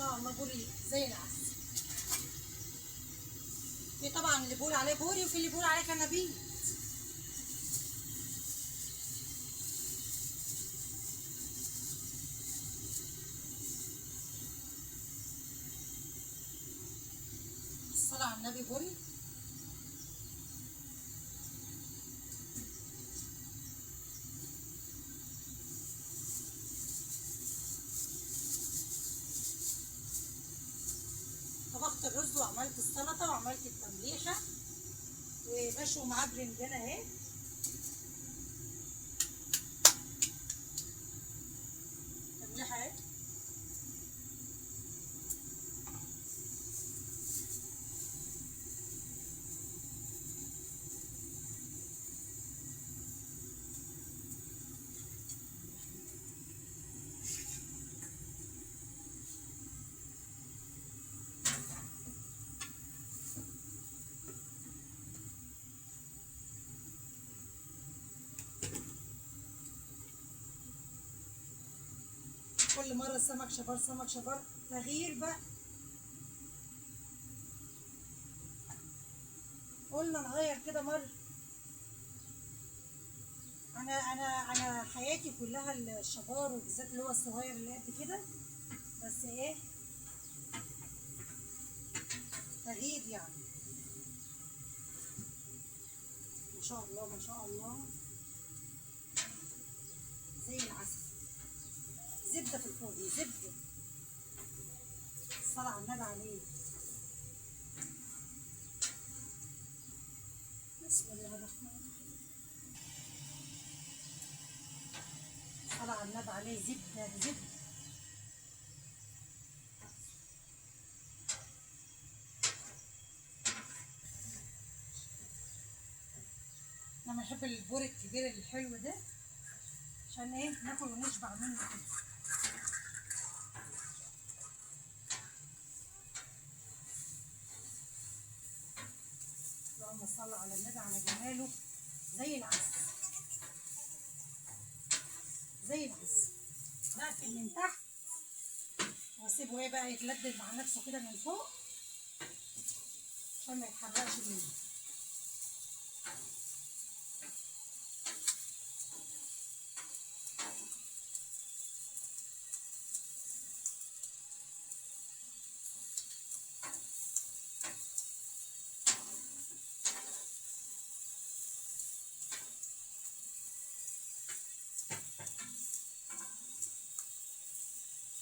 شاء الله بوري زي العسل. في طبعا اللي بيقول عليه بوري وفي اللي بيقول عليه كنبيت. الصلاة على النبي بوري. طبخت الرز وعملت السلطة وعملت التمليحة وبشوي معاه برنجانة اهي. تمليحة اهي. كل مرة سمك شبار سمك شبار، تغيير بقى. قلنا نغير كده مرة. انا حياتي كلها الشبار، وبالذات اللي هو الصغير اللي قد كده، بس ايه تغيير يعني. ما شاء الله ما شاء الله زي العسل. زبدة في الفرن، زبدة. الصلاة على النبي عليه. بسم الله الرحمن الرحيم. الصلاة على النبي عليه. زبدة زبدة. انا بحب البور الكبير الحلو ده عشان ايه ناكل ونشبع منه كده. اللهم صل على النبي على جماله. زي العسل زي العسل. بقفل من تحت واسيبه ايه بقى يتلدد مع نفسه كده من فوق عشان ما يتحرقش مني.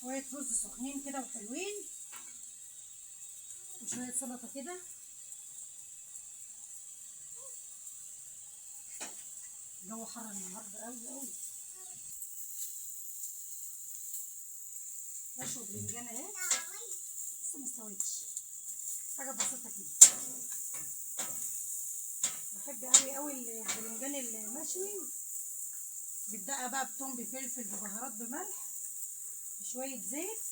شوية رز سخنين كده وحلوين وشوية سلطة كده. الجو حر النهارده قوي قوي. بشوي برنجانة اهي لسه مستويتش، حاجة بسيطة كده. بحب قوي قوي البرنجان المشوي بالدقة بقى، بتوم بفلفل ببهارات بملح بشوية زيت،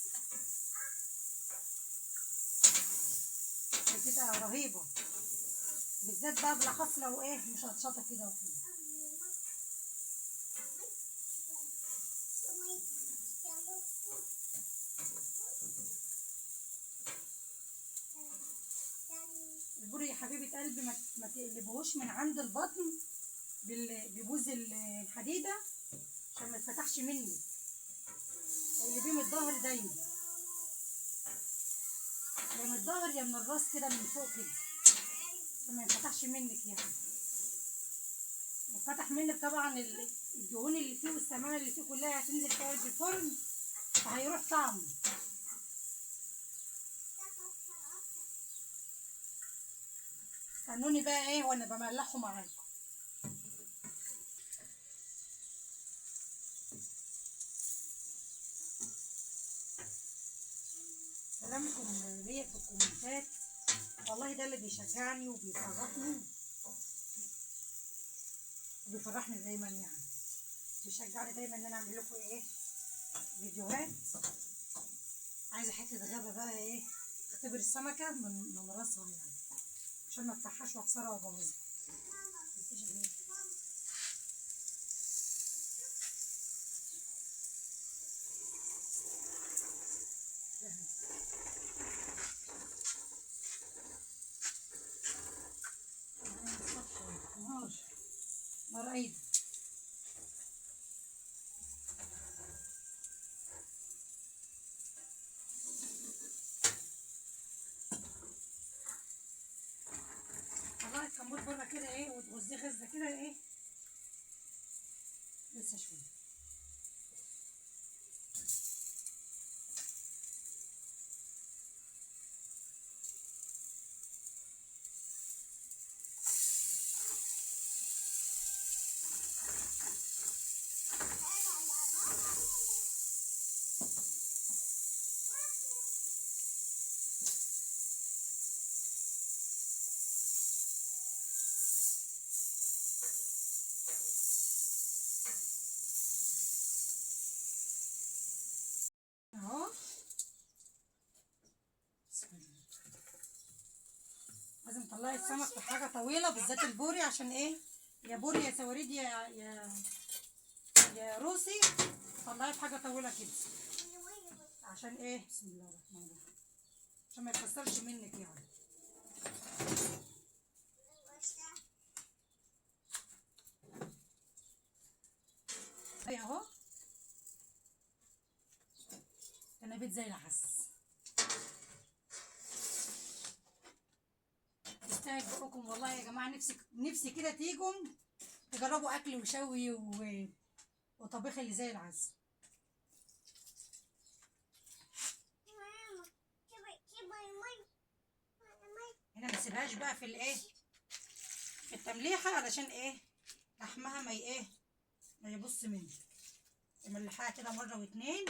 بتبقى رهيبة. بالذات بقى بالاخص لو ايه مشطشطة كده وحلوة. البوري يا حبيبة قلبي ما تقلبهوش من عند البطن ببوز الحديدة عشان ما يتفتحش مني. اقلبيه من الظهر دايما، يا من الظهر يا من الراس كده من فوق كده عشان ما يتفتحش منك يعني. لو فتح منك طبعا الدهون اللي فيه والسمنة اللي فيه كلها هتنزل في قلب الفرن فهيروح طعمه. استنوني بقى ايه وانا بملحه معاكم. كلامكم ليا في الكومنتات والله ده اللي بيشجعني وبيفرحني وبيفرحني دايما يعني. بيشجعني دايما ان انا اعمل لكم ايه فيديوهات. عايزه حته غابه بقى ايه اختبر السمكه من راسها يعني عشان ما افتحهاش واكسرها وابوظها. ايه ده؟ طلعي الكمون بره كده ايه، وتغزيه غزه كده ايه، لسه شويه. اهو بسم الله. لازم تطلعي السمك في حاجه طويله، بالذات البوري، عشان ايه؟ يا بوري يا سواريد يا روسي، طلعي في حاجه طويله كده. عشان ايه؟ بسم الله الرحمن الرحيم، عشان ما يتكسرش منك يعني. اهي اهو، انا بيت زي العسل. يستاهل بقكم والله يا جماعه، نفسي كده تيجوا تجربوا اكل وشوي وطبيخ اللي زي العسل. هنا ما نسيبهاش بقى في الايه، في التمليحه، علشان ايه؟ لحمها ما ايه، ما يبص مني. ملحها كده مره واتنين،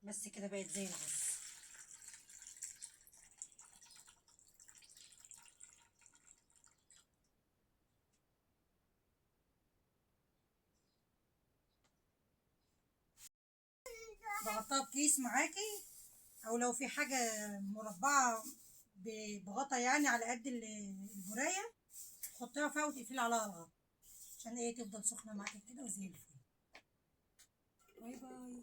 بس كده بقت زي العسل. بغطاها بكيس معاكي، او لو في حاجه مربعه بغطا يعني على قد البرايه، تحطيها فيها وتقفلي عليها الغطا، عشان ايه؟ تفضل سخنه معاكي كده وزي الفل. باي باي.